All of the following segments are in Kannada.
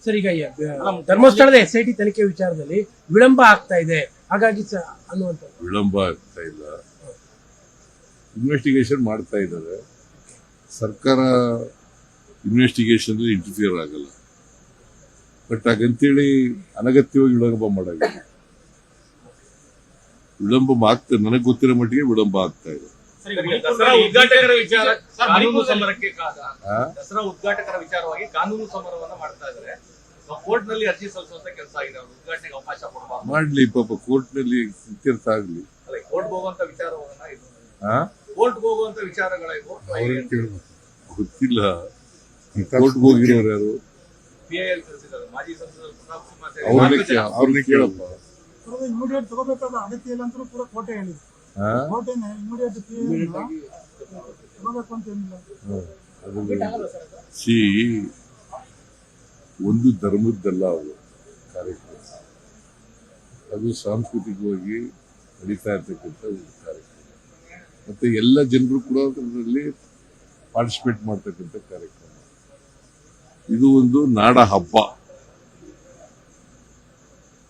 ಸರ್, ಈಗ ಧರ್ಮಸ್ಥಳದ SIT ತನಿಖೆ ವಿಚಾರದಲ್ಲಿ ವಿಳಂಬ ಆಗ್ತಾ ಇದೆ, ಹಾಗಾಗಿ ಅನ್ನುವಂಥ ವಿಳಂಬ ಆಗ್ತಾ ಇಲ್ಲ, ಇನ್ವೆಸ್ಟಿಗೇಷನ್ ಮಾಡ್ತಾ ಇದ್ದಾರೆ. ಸರ್ಕಾರ ಇನ್ವೆಸ್ಟಿಗೇಷನ್ ಇಂಟರ್ಫಿಯರ್ ಆಗಲ್ಲ, ಬಟ್ ಹಾಗಂತೇಳಿ ಅನಗತ್ಯವಾಗಿ ವಿಳಂಬ ಮಾಡಾಗಿದೆ. ವಿಳಂಬ ಆಗ್ತಾ, ನನಗೆ ಗೊತ್ತಿರೋ ಮಟ್ಟಿಗೆ ವಿಳಂಬ ಆಗ್ತಾ ಇದೆ. ದಸರಾ ಉದ್ಘಾಟಕರ ವಿಚಾರ ಕಾನೂನು ಸಮರಕ್ಕೆ ದಸರಾ ಉದ್ಘಾಟಕರ ವಿಚಾರವಾಗಿ ಕಾನೂನು ಸಮರವನ್ನ ಮಾಡ್ತಾ ಇದ್ದಾರೆ. ಕೋರ್ಟ್ ನಲ್ಲಿ ಅರ್ಜಿ ಸಲ್ಲಿಸುವಂತ ಕೆಲಸ ಆಗಿದೆ. ಅವರು ಉದ್ಘಾಟನೆಗೆ ಅವಕಾಶ ಕೊಡಬಾರ್ದು. ಮಾಡ್ಲಿ ಪಾಪ, ಕೋರ್ಟ್ ನಲ್ಲಿ ಇತ್ಯರ್ಥ ಆಗ್ಲಿ. ಅಲ್ಲ, ಕೋರ್ಟ್ ಹೋಗುವಂತ ವಿಚಾರವನ್ನ ಕೋರ್ಟ್ ಹೋಗುವಂತ ವಿಚಾರಗಳ ಗೊತ್ತಿಲ್ಲ. ಕೋರ್ಟ್ ಹೋಗಿರೋರು ಯಾರು? PIL ಕಳಿಸಿದ್ದಾರೆ. ಮಾಜಿ ಸಂಸದರು ಪ್ರತಾಪ್ ಸಿಂಹ ಅವ್ರನ್ನೇ ಕೇಳಪ್ಪ. ಇಮಿಡಿಯೇಟ್ ತಗೋಬೇಕಾದ ಅಗತ್ಯ ಇಲ್ಲ ಅಂತ ಪೂರ ಕೋಟೆ ಹೇಳಿದ್ರು. ಕೋಟೆನೆ ಇಮಿಡಿಯೇಟ್ ತಗೋಬೇಕು ಅಂತ ಏನಿಲ್ಲ. ಸಿ, ಒಂದು ಧರ್ಮದ್ದಲ್ಲ ಅದು ಕಾರ್ಯಕ್ರಮ, ಅದು ಸಾಂಸ್ಕೃತಿಕವಾಗಿ ನಡೀತಾ ಇರ್ತಕ್ಕಂಥ ಒಂದು ಕಾರ್ಯಕ್ರಮ. ಮತ್ತೆ ಎಲ್ಲ ಜನರು ಕೂಡ ಅದರಲ್ಲಿ ಪಾರ್ಟಿಸಿಪೇಟ್ ಮಾಡ್ತಕ್ಕಂಥ ಕಾರ್ಯಕ್ರಮ. ಇದು ಒಂದು ನಾಡ ಹಬ್ಬ.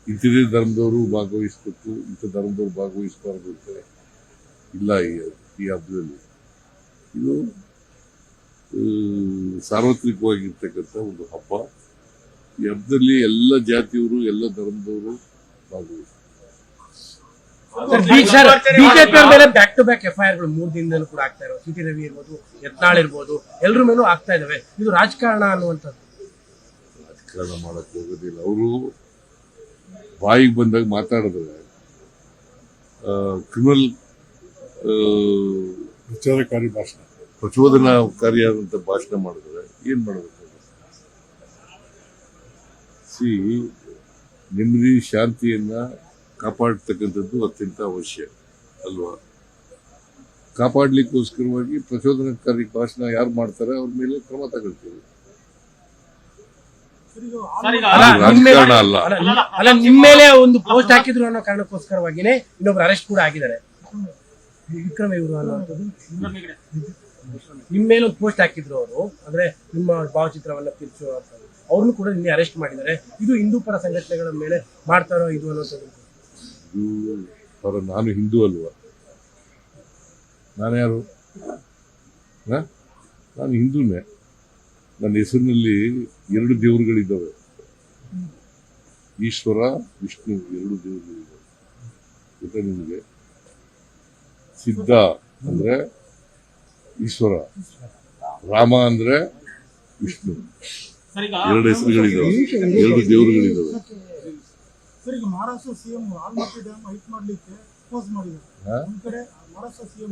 ಇಂಥದೇ ಧರ್ಮದವರು ಭಾಗವಹಿಸಬೇಕು, ಇಂಥ ಧರ್ಮದವರು ಭಾಗವಹಿಸಬಾರ್ದು ಅಂತ ಇಲ್ಲ ಈ ಹಬ್ಬದಲ್ಲಿ. ಇದು ಸಾರ್ವತ್ರಿಕವಾಗಿರ್ತಕ್ಕಂಥ ಒಂದು ಹಬ್ಬ. ಈ ಹಬ್ಬದಲ್ಲಿ ಎಲ್ಲ ಜಾತಿಯವರು, ಎಲ್ಲ ಧರ್ಮದವರು ಭಾಗವಹಿಸ್ತಾರೆ. ಬಿಜೆಪಿ ಮೇಲೆ ಬ್ಯಾಕ್ ಟು ಬ್ಯಾಕ್ FIR ಗಳು 3 ದಿನದಲ್ಲೂ ಕೂಡ ಆಗ್ತಾ ಇರೋ, CT ರವಿ ಇರ್ಬೋದು, ಯತ್ನಾಳ್ ಇರ್ಬೋದು, ಎಲ್ಲರ ಮೇಲೂ ಆಗ್ತಾ ಇದಾವೆ. ಇದು ರಾಜಕಾರಣ ಅನ್ನುವಂಥದ್ದು. ರಾಜಕಾರಣ ಮಾಡಕ್ ಹೋಗೋದಿಲ್ಲ. ಅವರು ಬಾಯಿಗೆ ಬಂದಾಗ ಮಾತಾಡಿದ್ರೆ, ಕ್ರಿಮಿನಲ್ ವಿಚಾರಕಾರಿ ಭಾಷಣ, ಪ್ರಚೋದನಾಕಾರಿಯಾದಂಥ ಭಾಷಣ ಮಾಡಿದ್ರೆ ಏನ್ ಮಾಡಬೇಕು? ನೆಮ್ಮದಿ ಶಾಂತಿಯನ್ನ ಕಾಪಾಡ್ತಕ್ಕಂಥದ್ದು ಅತ್ಯಂತ ಅವಶ್ಯ ಅಲ್ವಾ? ಕಾಪಾಡ್ಲಿಕ್ಕೋಸ್ಕರವಾಗಿ ಪ್ರಚೋದನಕಾರಿ ಭಾಷಣ ಯಾರು ಮಾಡ್ತಾರೆ ಅವ್ರ ಮೇಲೆ ಕ್ರಮ ತಗೊಳ್ತೀವಿ. ರಾಜಕಾರಣ ಅಲ್ಲ. ಅಲ್ಲ, ನಿಮ್ಮ ಮೇಲೆ ಒಂದು ಪೋಸ್ಟ್ ಹಾಕಿದ್ರು ಅನ್ನೋ ಕಾರಣಕ್ಕೋಸ್ಕರವಾಗಿನೇ ಇನ್ನೊಬ್ರು ಅರೆಸ್ಟ್ ಕೂಡ ಆಗಿದ್ದಾರೆ. ವಿಕ್ರಮ್ ಇವರು ಅನ್ನೋದು ನಿಮ್ಮ ಮೇಲೆ ಒಂದು ಪೋಸ್ಟ್ ಹಾಕಿದ್ರು ಅವರು, ಅಂದ್ರೆ ನಿಮ್ಮ ಭಾವಚಿತ್ರವನ್ನ ತಿರ್ಚು ಅಂತ, ಅವ್ರನ್ನು ಕೂಡ ನಿನ್ನೆ ಅರೆಸ್ಟ್ ಮಾಡಿದ್ದಾರೆ. ಇದು ಹಿಂದೂ ಪರ ಸಂಘಟನೆಗಳ ಮೇಲೆ ಮಾಡ್ತಾರೋ ಇದು ಅನ್ನೋದು. ನಾನು ಹಿಂದೂ ಅಲ್ವಾ? ನಾನು ಯಾರು? ನಾನು ಹಿಂದೂನೇ. ನನ್ನ ಹೆಸರಿನಲ್ಲಿ 2 ದೇವರುಗಳಿದ್ದಾವೆ, ಈಶ್ವರ, ವಿಷ್ಣು, 2 ದೇವರುಗಳಿದ್ದಾವೆ. ಗೊತ್ತಾ ನಿಮಗೆ? ಸಿದ್ಧ ಅಂದ್ರೆ ಈಶ್ವರ, ರಾಮ ಅಂದ್ರೆ ವಿಷ್ಣು, 2 ಹೆಸರುಗಳಿದ್ದಾವೆ, 2 ದೇವರುಗಳಿದ್ದಾವೆ. ಸರ್, ಈಗ Maharashtra CM Almatti dam height ಮಾಡ್ಲಿಕ್ಕೆ ಅಪೋಸ್ ಮಾಡಿದ್ದಾರೆ. ಒಂದ್ ಕಡೆ Maharashtra CM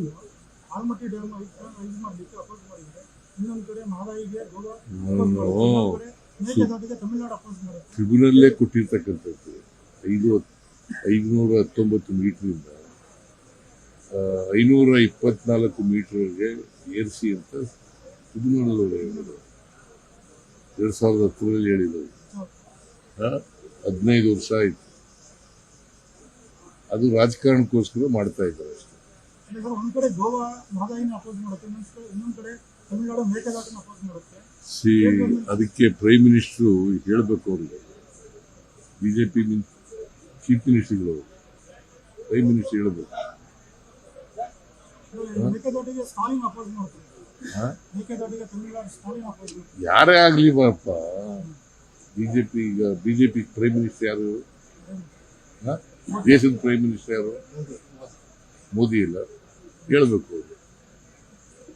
Almatti dam height ಮಾಡ್ಲಿಕ್ಕೆ ಅಪೋಸ್ ಮಾಡಿದ್ದಾರೆ, ಇನ್ನೊಂದ್ ಕಡೆ ಮಹದಾಯಿಗೆ ಮೇಕೆದಾಟಿಗೆ ತಮಿಳುನಾಡು ಅಪೋಸ್ ಮಾಡಿದ್ದಾರೆ. ಟ್ರಿಬ್ಯುನಲ್ಲೇ ಕೊಟ್ಟಿರ್ತಕ್ಕಂಥದ್ದು 519 ಮೀಟರ್ 524 ಮೀಟರ್ಗೆ ಏರಿಸಿ ಅಂತ ಟ್ರಿಬ್ಯುನಲ್ 2010 ಹೇಳಿದ್ರು. 15 ವರ್ಷ ಆಯ್ತು. ಅದು ರಾಜಕಾರಣಕ್ಕೋಸ್ಕರ ಮಾಡ್ತಾ ಇದ್ದಾರೆ ಅಷ್ಟೇ. ಒಂದ್ ಕಡೆ ಗೋವಾ ಮಹದಾಯಿನ ಅಪೋಸ್ ಮಾಡುತ್ತೆ, ಇನ್ನೊಂದ್ ಕಡೆ ತಮಿಳುನಾಡು ಮೇಕೆದಾಟನ್ನ ಅಪೋಸ್ ಮಾಡುತ್ತೆ. ಅದಕ್ಕೆ ಪ್ರೈಮ್ ಮಿನಿಸ್ಟರ್ ಹೇಳ್ಬೇಕು. ಅವ್ರಿಗೆ ಬಿಜೆಪಿ ಚೀಫ್ ಮಿನಿಸ್ಟರ್ಗಳು ಪ್ರೈಮ್ ಮಿನಿಸ್ಟರ್ ಹೇಳ್ಬೇಕು. ಮೇಕೆದಾಟಿಗೆ ಸ್ಟಾಲಿನ್ ಅಪೋಸ್ ಮಾಡ್ತಾರೆ, ಮೇಕೆದಾಟಿಗೆ ತಮಿಳುನಾಡು ಸ್ಟಾಲಿನ್ ಅಪೋಸ್ ಮಾಡ್ತಾರೆ. ಯಾರೇ ಆಗ್ಲಿ ಬಾಪ, ಬಿಜೆಪಿ ಪ್ರೈಮ್ ಮಿನಿಸ್ಟರ್ ಯಾರು? ದೇಶದ ಪ್ರೈಮ್ ಮಿನಿಸ್ಟರ್ ಯಾರು? ಮೋದಿ ಇಲ್ಲ. ಹೇಳ್ಬೇಕು.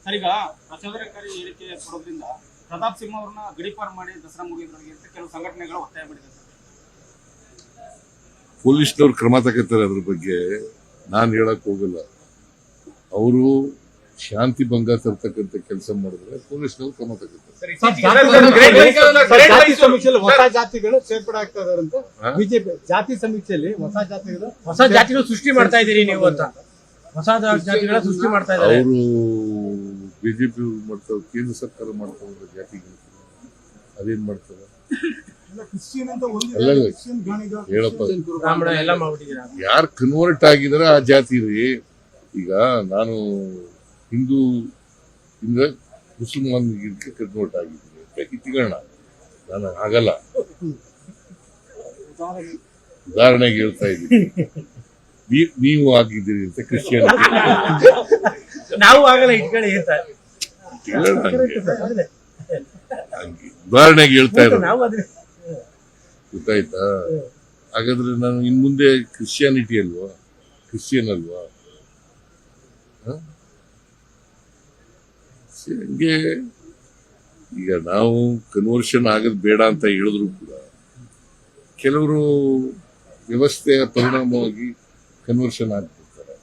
ಸರ್, ಈಗ ಪ್ರಚೋದನಕಾರಿ ಹೇಳಿಕೆ ಕೊಡೋದ್ರಿಂದ ಪ್ರತಾಪ್ ಸಿಂಹ ಅವ್ರನ್ನ ಗಡಿಪಾರು ಮಾಡಿ ದಸರಾ ಮುಗಿದ್ರಿಗೆ ಅಂತ ಕೆಲವು ಸಂಘಟನೆಗಳು ಒತ್ತಾಯ ಮಾಡಿದ್ದಾರೆ. ಪೊಲೀಸ್ನವ್ರು ಕ್ರಮ ತಗೋತಾರೆ. ಅದ್ರ ಬಗ್ಗೆ ನಾನು ಹೇಳಕ್ ಹೋಗಲ್ಲ. ಅವರು ಶಾಂತಿ ಭಂಗ ತರ್ತಕ್ಕಂಥ ಕೆಲಸ ಮಾಡಿದ್ರೆ ಪೊಲೀಸ್ನವ್ರು ಕ್ರಮ ತಗೋತಾರೆ. ಜಾತಿ ಸಮೀಕ್ಷೆಯಲ್ಲಿ ಹೊಸ ಜಾತಿಗಳು ಸೇರ್ಪಡೆ ಆಗ್ತಾ ಇದಾರೆ ಅಂತ ಬಿಜೆಪಿ ಜಾತಿ ಸಮೀಕ್ಷೆಯಲ್ಲಿ ಹೊಸ ಜಾತಿಗಳು ಸೃಷ್ಟಿ ಮಾಡ್ತಾ ಇದ್ದೀರಿ ನೀವು ಅಂತ, ಹೊಸ ಜಾತಿಗಳ ಸೃಷ್ಟಿ ಮಾಡ್ತಾ ಇದ್ದಾರೆ. ಅವರು ಬಿಜೆಪಿ ಮಾಡ್ತಾರೆ, ಕೇಂದ್ರ ಸರ್ಕಾರ ಮಾಡ್ತಾರೆ. ಜಾತಿಗಳು ಅದೇನ್ ಮಾಡ್ತಾರೆ? ಹೇಳಪ್ಪ, ಯಾರು ಕನ್ವರ್ಟ್ ಆಗಿದಾರೆ ಆ ಜಾತಿ ರೀ. ಈಗ ನಾನು ಹಿಂದೂ ಇಂದ ಮುಸಲ್ಮಾನ್ಗೆ ಕನ್ವರ್ಟ್ ಆಗಿದ್ದೀನಿ, ಇಟ್ಕೊಳ್ಳೋಣ. ನಾನು ಆಗಲ್ಲ. ಉದಾಹರಣೆಗೆ ಹೇಳ್ತಾ ಇದ್ದೀನಿ, ನೀವು ಆಗಿದ್ದೀರಿ ಅಂತ ಕ್ರಿಶ್ಚಿಯನ್ ನಾವು ಆಗಲ್ಲ ಇಟ್ಕೊಳ್ಳಿ ಅಂತ ಉದಾಹರಣೆಗೆ ಹೇಳ್ತಾ ಇರೋದು, ನಾವು ಅದ್ರ ಗೊತ್ತಾಯ್ತಾ? ಹಾಗಾದ್ರೆ ನಾನು ಇನ್ ಮುಂದೆ ಕ್ರಿಶ್ಚಿಯಾನಿಟಿ ಅಲ್ವಾ, ಕ್ರಿಶ್ಚಿಯನ್ ಅಲ್ವಾ? ಹಂಗೆ ಈಗ ನಾವು ಕನ್ವರ್ಷನ್ ಆಗೋದು ಬೇಡ ಅಂತ ಹೇಳಿದ್ರು ಕೂಡ ಕೆಲವರು ವ್ಯವಸ್ಥೆಯ ಪರಿಣಾಮವಾಗಿ ಕನ್ವರ್ಷನ್ ಆಗ್ತಿರ್ತಾರೆ.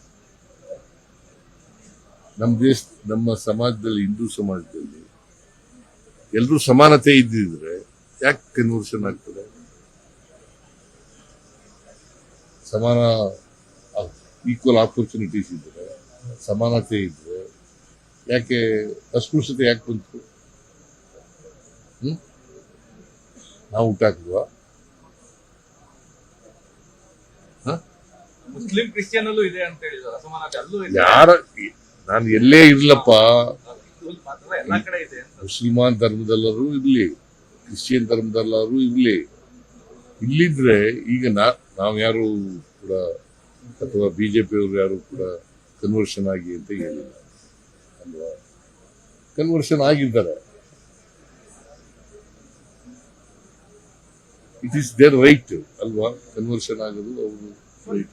ನಮ್ಮ ಸಮಾಜದಲ್ಲಿ, ಹಿಂದೂ ಸಮಾಜದಲ್ಲಿ ಎಲ್ಲರೂ ಸಮಾನತೆ ಇದ್ದಿದ್ರೆ ಯಾಕೆ ಕನ್ವರ್ಷನ್ ಆಗ್ತದೆ? ಸಮಾನ ಈಕ್ವಲ್ ಆಪರ್ಚುನಿಟೀಸ್ ಇದ್ರೆ, ಸಮಾನತೆ ಇದ್ರೆ ಯಾಕೆ ಅಸ್ಪೃಶ್ಯತೆ ಯಾಕೆ ಬಂತು? ನಾವು ಹುಟ್ಟಾಕಿದ್ವಾ? ಮುಸ್ಲಿಂ ಕ್ರಿಶ್ಚಿಯನ್ ಅಲ್ಲೂ ಇದೆ ಅಂತ ಹೇಳಿದ್ರು, ಅಸಮಾನತೆ ಅಲ್ಲೂ ಇದೆ. ಯಾರ ನಾನು ಎಲ್ಲೇ ಇರ್ಲಪ್ಪ, ಮಾತ್ರ ಎಲ್ಲಾ ಕಡೆ ಇದೆ ಅಂತ. ಮುಸಲ್ಮಾನ್ ಧರ್ಮದಲ್ಲರೂ ಇರ್ಲಿ, ಕ್ರಿಶ್ಚಿಯನ್ ಧರ್ಮದಲ್ಲರೂ ಇರ್ಲಿ, ಇಲ್ಲಿದ್ರೆ ಈಗ ನಾವು ಯಾರು ಕೂಡ ಅಥವಾ ಬಿಜೆಪಿಯವರು ಯಾರು ಕೂಡ ಕನ್ವರ್ಷನ್ ಆಗಿ ಅಂತ ಹೇಳಿಲ್ಲ ಅಲ್ವಾ? ಕನ್ವರ್ಷನ್ ಆಗಿದ್ದಾರೆ. ಇಟ್ ಈಸ್ ದೇರ್ ರೈಟ್ ಅಲ್ವಾ? ಕನ್ವರ್ಷನ್ ಆಗೋದು ಅವರು ರೈಟ್.